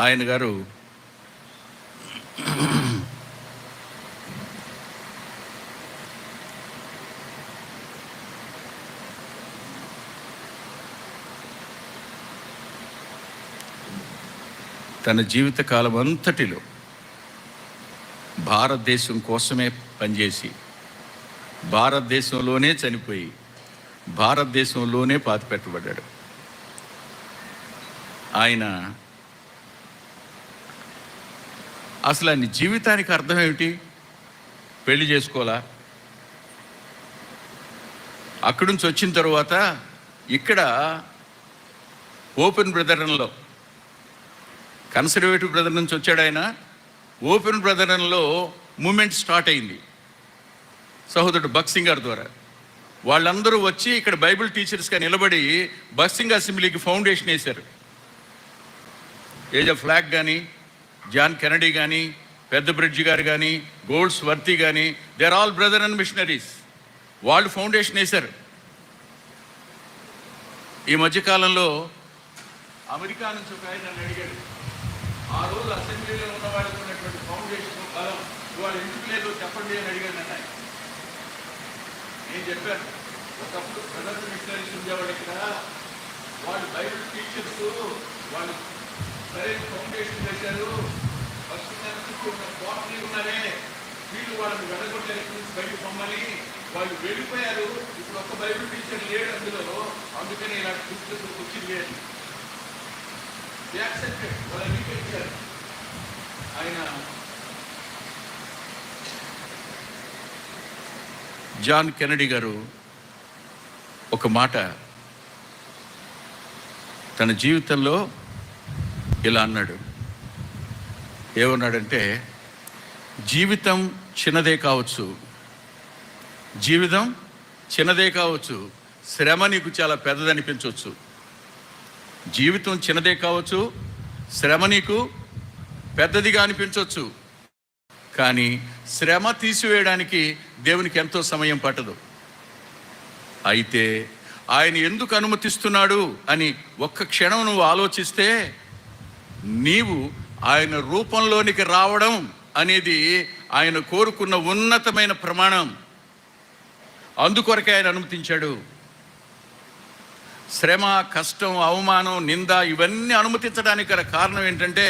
ఆయన గారు తన జీవితకాలం అంతటిలో భారతదేశం కోసమే పనిచేసి భారతదేశంలోనే చనిపోయి భారతదేశంలోనే పాతిపెట్టబడ్డాడు. ఆయన అసలు ఆయన జీవితానికి అర్థం ఏమిటి? పెళ్లి చేసుకోవాలా? అక్కడి నుంచి వచ్చిన తర్వాత ఇక్కడ ఓపెన్ బ్రదరన్లో, కన్సర్వేటివ్ బ్రదర్ నుంచి వచ్చాడు ఆయన. ఓపెన్ బ్రదరన్లో మూమెంట్ స్టార్ట్ అయింది సహోదరుడు భక్సింగ్ గారి ద్వారా. వాళ్ళందరూ వచ్చి ఇక్కడ బైబిల్ టీచర్స్గా నిలబడి భక్సింగ్ అసెంబ్లీకి ఫౌండేషన్ వేశారు. ఏజ్ ఆఫ్ ఫ్లాగ్ కానీ, జాన్ కెనడీ కానీ, పెద్ద బ్రిడ్జి గారు కానీ, గోల్డ్స్ వర్తి కానీ, they are all brother and missionaries. వాళ్ళు ఫౌండేషన్ వేశారు. ఈ మధ్యకాలంలో అమెరికా నుంచి ఒక ఆయన నన్ను అడిగాడు, ఆ రోజు అసెంబ్లీలో ఉన్న వాళ్ళకి ఉన్నటువంటి ఫౌండేషన్ బలం వాళ్ళు ఎందుకు లేదు చెప్పండి అని అడిగాడు నన్ను. నేను చెప్పాను, ఒకప్పుడు బ్రదర్ మిషనరీస్ ఉండేవాళ్ళు ఇక్కడ, వాళ్ళు బైబిల్ టీచర్స్, వాళ్ళు సరైన ఫౌండేషన్ వేశారు. బాటరీ ఉన్నారే, వీళ్ళు వాళ్ళని వెళ్ళగొట్టేసి బయటకు పొమ్మని వాళ్ళు వెళ్ళిపోయారు. ఇప్పుడు ఒక్క బైబిల్ టీచర్ లేడు అందులో, అందుకని ఇలాంటి పుస్తకం వచ్చింది లేదు. వాళ్ళ అంగీకరించారు. ఆయన జాన్ కెనడీ గారు ఒక మాట తన జీవితంలో ఇలా అన్నాడు. ఏమన్నాడంటే, జీవితం చిన్నదే కావచ్చు, జీవితం చిన్నదే కావచ్చు, శ్రమ నీకు చాలా పెద్దదనిపించవచ్చు. జీవితం చిన్నదే కావచ్చు, శ్రమ నీకు పెద్దదిగా అనిపించవచ్చు, కానీ శ్రమ తీసివేయడానికి దేవునికి ఎంతో సమయం పట్టదు. అయితే ఆయన ఎందుకు అనుమతిస్తున్నాడు అని ఒక్క క్షణం నువ్వు ఆలోచిస్తే, నీవు ఆయన రూపంలోనికి రావడం అనేది ఆయన కోరుకున్న ఉన్నతమైన ప్రమాణం. అందుకొరకే ఆయన అనుమతించాడు. శ్రమ, కష్టం, అవమానం, నింద ఇవన్నీ అనుమతించడానికి గల కారణం ఏంటంటే,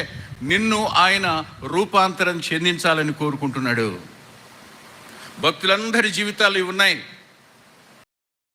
నిన్ను ఆయన రూపాంతరం చెందించాలని కోరుకుంటున్నాడు. భక్తులందరి జీవితాలు ఇవి ఉన్నాయి.